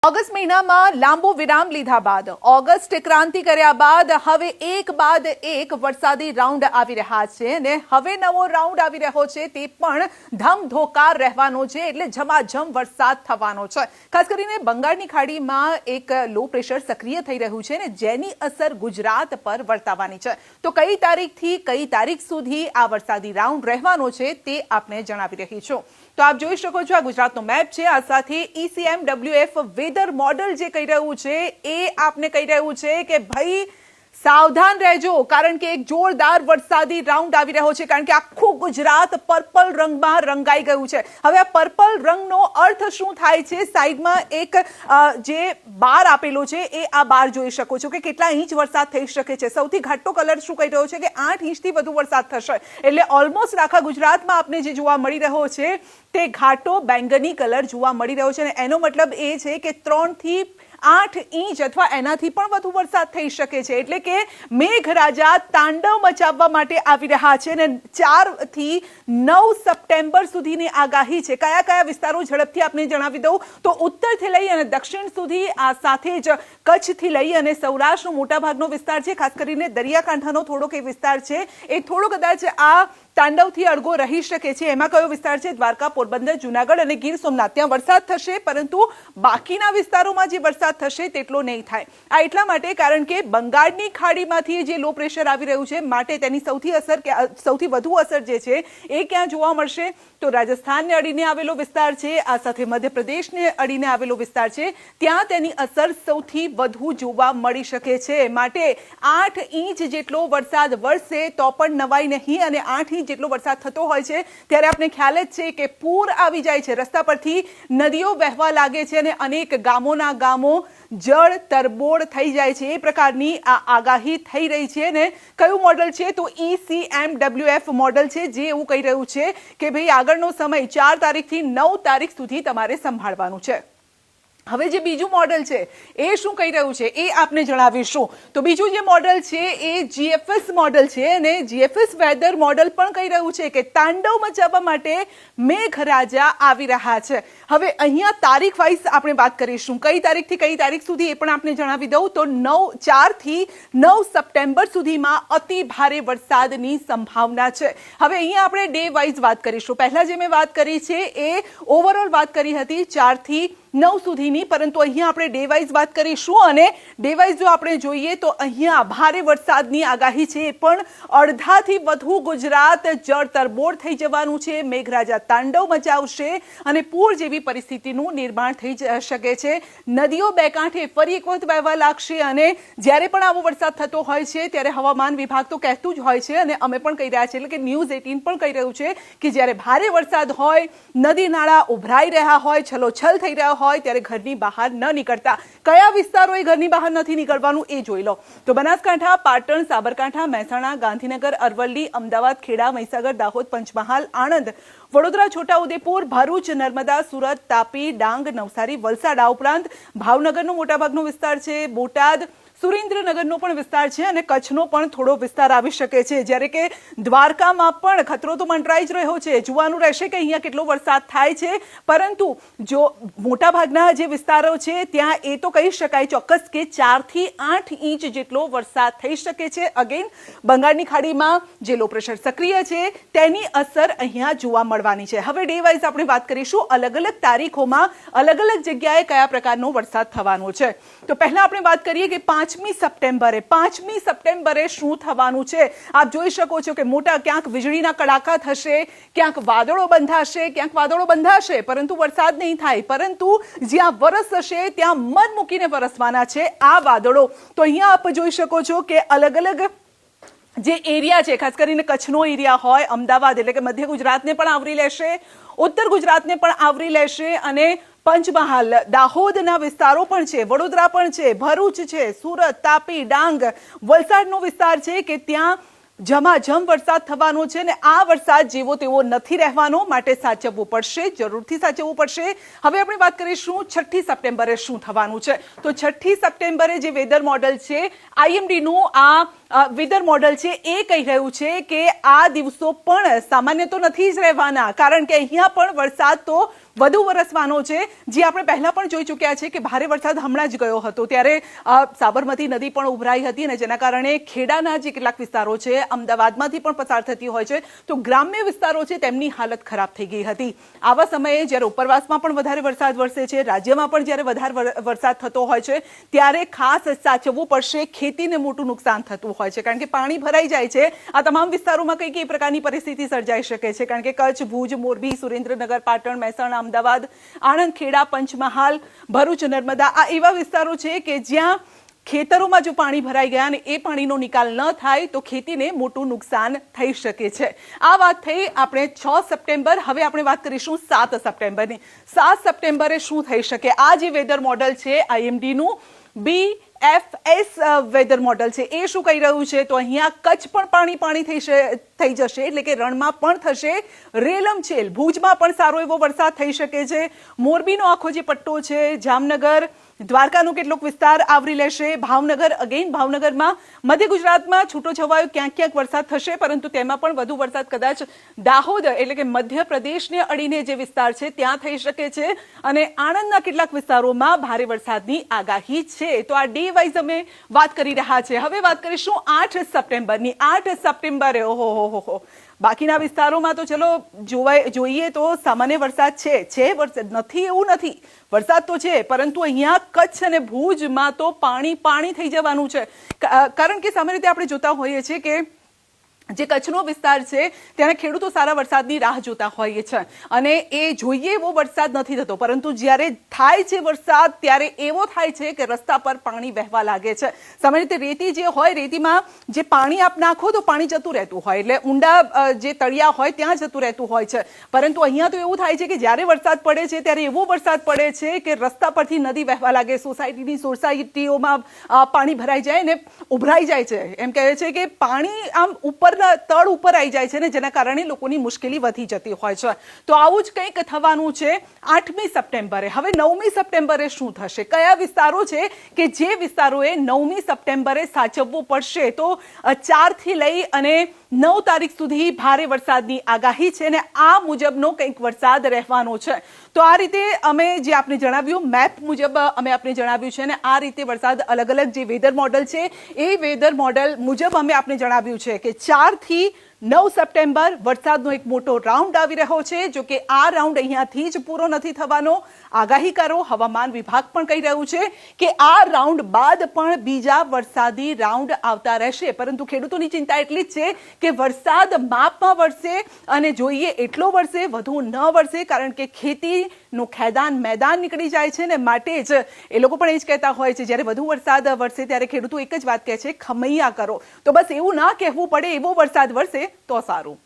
August મહિનામાં લાંબો વિરામ લીધા બાદ ઓગસ્ટ ક્રાંતિ કર્યા બાદ હવે એક બાદ એક વરસાદી રાઉન્ડ આવી રહ્યા છે અને હવે નવો રાઉન્ડ આવી રહ્યો છે તે પણ ધમધોકાર રહેવાનો છે એટલે ઝમાઝમ વરસાદ થવાનો છે। ખાસ કરીને બંગાળની ખાડીમાં એક લો પ્રેશર સક્રિય થઈ રહ્યું છે અને જેની અસર ગુજરાત પર વર્તાવાની છે। તો કઈ તારીખથી કઈ તારીખ સુધી આ વરસાદી રાઉન્ડ રહેવાનો છે તે આપને જણાવી રહી છું। તો આપ જોઈ શકો છો આ ગુજરાતનો મેપ છે। આ સાથે ECMWF વેધર મોડલ જે કહી રહ્યું છે એ આપને કહી રહ્યું છે કે ભાઈ સાવધાન રહેજો કારણ કે એક જોરદાર વરસાદી રાઉન્ડ આવી રહ્યો છે કારણ કે આખું ગુજરાત પર્પલ રંગમાં રંગાઈ ગયું છે। હવે આ પર્પલ રંગનો અર્થ શું થાય છે સાઈડમાં એક જે બાર આપેલો છે એ આ બાર જોઈ શકો છો કે કેટલા ઇંચ વરસાદ થઈ શકે છે। સૌથી ઘાટો કલર શું કહી રહ્યો છે કે 8 ઇંચથી વધુ વરસાદ થશે એટલે ઓલમોસ્ટ આખા ગુજરાતમાં આપને જે જોવા મળી રહ્યો છે તે ઘાટો બેંગની કલર જોવા મળી રહ્યો છે અને એનો મતલબ એ છે કે 3 થી 8 ઇંચ અથવા એનાથી પણ વધુ વરસાદ થઈ શકે છે એટલે કે મેઘરાજા તાંડવ મચાવવા માટે આવી રહ્યા છે અને 4 થી 9 સપ્ટેમ્બર સુધીની આગાહી છે। કયા કયા વિસ્તારો ઝડપથી આપને જણાવી દઉં તો ઉત્તરથી લઈ અને દક્ષિણ સુધી આ સાથે જ કચ્છથી લઈ અને સૌરાષ્ટ્રનો મોટાભાગનો વિસ્તાર છે। ખાસ કરીને દરિયાકાંઠાનો થોડોક એ વિસ્તાર છે એ થોડો કદાચ આ તાંડવથી અડગો રહી શકે છે। એમાં કયો વિસ્તાર છે દ્વારકા, પોરબંદર, જુનાગઢ અને ગીર સોમનાથ ત્યાં વરસાદ થશે પરંતુ બાકીના વિસ્તારોમાં જે વરસાદ થશે તેટલો નહીં થાય। આ એટલા માટે કારણ કે બંગાળની ખાડીમાંથી જે લો પ્રેશર આવી રહ્યું છે માટે તેની સૌથી વધુ અસર જે છે એ ક્યાં જોવા મળશે તો રાજસ્થાનને અડીને આવેલો વિસ્તાર છે આ સાથે મધ્યપ્રદેશને અડીને આવેલો વિસ્તાર છે ત્યાં તેની અસર સૌથી વધુ જોવા મળી શકે છે। માટે 8 ઇંચ જેટલો વરસાદ વરસે તો પણ નવાઈ નહીં અને 8 ઇંચ જેટલો વરસાદ થતો હોય છે ત્યારે આપણે ખ્યાલ જ છે કે પૂર આવી જાય છે, રસ્તા પરથી નદીઓ વહેવા લાગે છે અને અનેક ગામોના ગામો જળ તરબોળ થઈ જાય છે। એ પ્રકારની આ આગાહી થઈ રહી છે અને કયું મોડલ છે તો ECMWF મોડલ છે જે એવું કહી રહ્યું છે કે ભાઈ આગળનો સમય 4 તારીખથી 9 તારીખ સુધી તમારે સંભાળવાનું છે। હવે જે બીજું મોડલ છે એ શું કહી રહ્યું છે એ આપને જણાવીશું। તો બીજું જે મોડલ છે એ GFS મોડલ છે અને GFS વેધર મોડલ પણ કહી રહ્યું છે કે તાંડવ મચાવવા માટે મેઘરાજા આવી રહ્યા છે। હવે અહીંયા તારીખ વાઇઝ આપણે વાત કરીશું કઈ તારીખથી કઈ તારીખ સુધી એ પણ આપને જણાવી દઉં તો 4 થી 9 સપ્ટેમ્બર સુધીમાં અતિ ભારે વરસાદની સંભાવના છે। હવે અહીંયા આપણે ડે વાઇઝ વાત કરીશું। પહેલા જે મેં વાત કરી છે એ ઓવરઓલ વાત કરી હતી 4 થી 9 સુધીની પરંતુ અહીંયા આપણે ડે વાઇઝ વાત કરીશું અને ડે વાઇઝ જો આપણે જોઈએ તો અહીંયા ભારે વરસાદની આગાહી છે પણ અડધાથી વધુ ગુજરાત જળ તરબોળ થઈ જવાનું છે। મેઘરાજા તાંડવ મચાવશે અને પૂર જેવી પરિસ્થિતિનું નિર્માણ થઈ શકે છે। નદીઓ બે કાંઠે ફરી એક વખત વહેવા લાગશે અને જ્યારે પણ આવો વરસાદ થતો હોય છે ત્યારે હવામાન વિભાગ તો કહેતું જ હોય છે અને અમે પણ કહી રહ્યા છીએ એટલે કે ન્યૂઝ 18 પણ કહી રહ્યું છે કે જ્યારે ભારે વરસાદ હોય નદી નાળા ઉભરાઈ રહ્યા હોય છલોછલ થઈ રહ્યા હોય ત્યારે ઘરની બહાર ન નીકળતા। કયા વિસ્તારોએ ઘરની બહાર નથી નીકળવાનું એ જોઈ લો તો બનાસકાંઠા, પાટણ, સાબરકાંઠા, મહેસાણા, ગાંધીનગર, અરવલ્લી, અમદાવાદ, ખેડા, મહીસાગર, દાહોદ, પંચમહાલ, આણંદ, વડોદરા, છોટાઉદેપુર, ભરૂચ, નર્મદા, સુરત, તાપી, ડાંગ, નવસારી, વલસાડ આ ઉપરાંત ભાવનગરનો મોટાભાગનો વિસ્તાર છે, બોટાદ, સુરેન્દ્રનગરનો પણ વિસ્તાર છે અને કચ્છનો પણ થોડો વિસ્તાર આવી શકે છે। જ્યારે કે દ્વારકામાં પણ ખતરો તો મંડરાઈ જ રહ્યો છે। જોવાનું રહેશે કે અહીંયા કેટલો વરસાદ થાય છે પરંતુ જો મોટાભાગના જે વિસ્તારો છે ત્યાં એ તો કહી શકાય ચોક્કસ કે 4 થી 8 ઇંચ જેટલો વરસાદ થઈ શકે છે। અગેન બંગાળની ખાડીમાં જે લો પ્રેશર સક્રિય છે તેની અસર અહીંયા જોવા મળવાની છે। હવે ડે વાઇઝ આપણે વાત કરીશું અલગ અલગ તારીખોમાં અલગ અલગ જગ્યાએ કયા પ્રકારનો વરસાદ થવાનો છે। તો પહેલા આપણે વાત કરીએ કે 5મી સપ્ટેમ્બરે શું થવાનું છે। આપ જોઈ શકો છો કે મોટા ક્યાંક વીજળીના કડાકા થશે, ક્યાંક વાદળો બંધાશે પરંતુ વરસાદ નહીં થાય પરંતુ જ્યાં વરસશે ત્યાં મન મૂકીને વરસવાના છે આ વાદળો। તો અહીંયા આપ જોઈ શકો છો કે અલગ અલગ જે એરિયા છે ખાસ કરીને કચ્છનો એરિયા હોય, અમદાવાદ એટલે કે મધ્ય ગુજરાતને પણ આવરી લેશે, ઉત્તર ગુજરાતને પણ આવરી લેશે અને પંચમહાલ, દાહોદના વિસ્તારો પણ છે, વડોદરા પણ છે, ભરૂચ છે, સુરત, તાપી, ડાંગ, વલસાડનો વિસ્તાર છે કે ત્યાં ઝમાઝમ વરસાદ થવાનો છે અને આ વરસાદ જેવો તેવો નથી રહેવાનો માટે સાચવવું પડશે, જરૂરથી સાચવવું પડશે। હવે આપણે વાત કરીશું 6ઠી સપ્ટેમ્બરે શું થવાનું છે। તો 6ઠી સપ્ટેમ્બરે જે વેધર મોડલ છે IMDનું આ વેધર મોડલ છે એ કહી રહ્યું છે કે આ દિવસો પણ સામાન્ય તો નથી જ રહેવાના કારણ કે અહીંયા પણ વરસાદ તો વધુ વરસવાનો છે, જે આપણે પહેલા પણ જોઈ ચૂક્યા છે કે ભારે વરસાદ હમણાં જ ગયો હતો ત્યારે સાબરમતી નદી પણ ઉભરાઈ હતી અને જેના કારણે ખેડાના જે કેટલાક વિસ્તારો છે, અમદાવાદમાંથી પણ પસાર થતી હોય છે, તો ગ્રામ્ય વિસ્તારો છે તેમની હાલત ખરાબ થઈ ગઈ હતી. આવા સમયે જ્યારે ઉપરવાસમાં પણ વધારે વરસાદ વરસે છે, રાજ્યમાં પણ જ્યારે વધારે વરસાદ થતો હોય છે ત્યારે ખાસ સાચવવું પડશે. ખેતીને મોટું નુકસાન થતું હોય છે કારણ કે પાણી ભરાઈ જાય છે. આ તમામ વિસ્તારોમાં કઈ કઈ પ્રકારની પરિસ્થિતિ સર્જાઈ શકે છે કારણ કે કચ્છ, ભુજ, મોરબી, સુરેન્દ્રનગર, પાટણ, મહેસાણા, અમદાવાદ, આણંદ, ખેડા, પંચમહાલ, ભરૂચ, નર્મદા આ એવા વિસ્તારો છે કે જ્યાં ખેતરોમાં જો પાણી ભરાઈ ગયા અને એ પાણીનો નિકાલ ન થાય તો ખેતીને મોટું નુકસાન થઈ શકે છે. આ વાત થઈ આપણે 6 સપ્ટેમ્બર. હવે આપણે વાત કરીશું 7 સપ્ટેમ્બરની. 7 સપ્ટેમ્બરે શું થઈ શકે? આ જે વેધર મોડલ છે IMDનું BFS વેધર મોડલ છે એ શું કહી રહ્યું છે? તો અહીંયા કચ્છ પણ પાણી થઈ જશે, એટલે કે રણમાં પણ થશે રેલમછેલ. ભુજમાં પણ સારો એવો વરસાદ થઈ શકે છે. મોરબીનો આખો જે પટ્ટો છે, જામનગર, દ્વારકાનો કેટલોક વિસ્તાર આવરી લેશે. ભાવનગરમાં મધ્ય ગુજરાતમાં છૂટો છવાયો ક્યાંક વરસાદ થશે, પરંતુ તેમાં પણ વધુ વરસાદ કદાચ દાહોદ એટલે કે મધ્યપ્રદેશને અડીને જે વિસ્તાર છે ત્યાં થઈ શકે છે અને આણંદના કેટલાક વિસ્તારોમાં ભારે વરસાદની આગાહી છે. તો આ ડે વાઇઝ અમે વાત કરી રહ્યા છે. હવે વાત કરીશું 8 સપ્ટેમ્બરની. 8 સપ્ટેમ્બરે ઓહો બાકીના વિસ્તારોમાં તો ચલો જોઈએ તો સામાન્ય વરસાદ છે વરસાદ નથી એવું નથી, વરસાદ તો છે, પરંતુ અહીંયા કચ્છ અને ભુજમાં તો પાણી થઈ જવાનું છે. કારણ કે સામાન્ય રીતે આપણે જોતા હોઈએ છીએ કે જે કચ્છનો વિસ્તાર છે ત્યાં ખેડૂતો સારા વરસાદની રાહ જોતા હોય છે અને એ જોઈએ એવો વરસાદ નથી થતો, પરંતુ જ્યારે થાય છે વરસાદ ત્યારે એવો થાય છે કે રસ્તા પર પાણી વહેવા લાગે છે. સામાન્ય રીતે રેતી જે હોય, રેતીમાં જે પાણી આપ નાખો તો પાણી જતું રહેતું હોય, એટલે ઊંડા જે તળિયા હોય ત્યાં જતું રહેતું હોય છે. પરંતુ અહીંયા તો એવું થાય છે કે જ્યારે વરસાદ પડે છે ત્યારે એવો વરસાદ પડે છે કે રસ્તા પરથી નદી વહેવા લાગે, સોસાયટીઓમાં પાણી ભરાઈ જાય ને ઉભરાઈ જાય છે. એમ કહે છે કે પાણી આમ તળ ઉપર આવી જાય છે ને જેના કારણે લોકોની મુશ્કેલી વધી જતી હોય છે. તો આવું જ કંઈક થવાનું છે 8મી સપ્ટેમ્બરે. હવે 9મી સપ્ટેમ્બરે શું થશે? કયા વિસ્તારો છે કે જે વિસ્તારોએ 9મી સપ્ટેમ્બરે સાચવવું પડશે? તો 4 થી લઈ અને 9 તારીખ સુધી ભારે વરસાદની આગાહી છે અને આ મુજબનો કંઈક વરસાદ રહેવાનો છે. તો આ રીતે અમે જે આપને જણાવ્યું, મેપ મુજબ અમે આપને જણાવ્યું છે અને આ રીતે વરસાદ અલગ અલગ જે વેધર મોડલ છે એ વેધર મોડલ મુજબ અમે આપને જણાવ્યું છે કે 4 થી 9 સપ્ટેમ્બર વરસાદનો એક મોટો રાઉન્ડ આવી રહ્યો છે. જો કે આ રાઉન્ડ અહીંયાથી જ પૂરો નથી થવાનો. આગાહીકારો, હવામાન વિભાગ પણ કહી રહ્યું છે કે આ રાઉન્ડ બાદ પણ બીજા વરસાદી રાઉન્ડ આવતા રહેશે. પરંતુ ખેડૂતોની ચિંતા એટલી જ છે કે વરસાદ માપમાં વરસે અને જોઈએ એટલો વરસે, વધુ ન વરસે, કારણ કે ખેતીનું મેદાન નીકળી જાય છે ને માટે જ એ લોકો પણ એ જ કહેતા હોય છે જ્યારે વધુ વરસાદ વરસે ત્યારે ખેડૂતો એક જ વાત કહે છે, ખમૈયા કરો. તો બસ એવું ના કહેવું પડે, એવો વરસાદ વરસે તો સારું.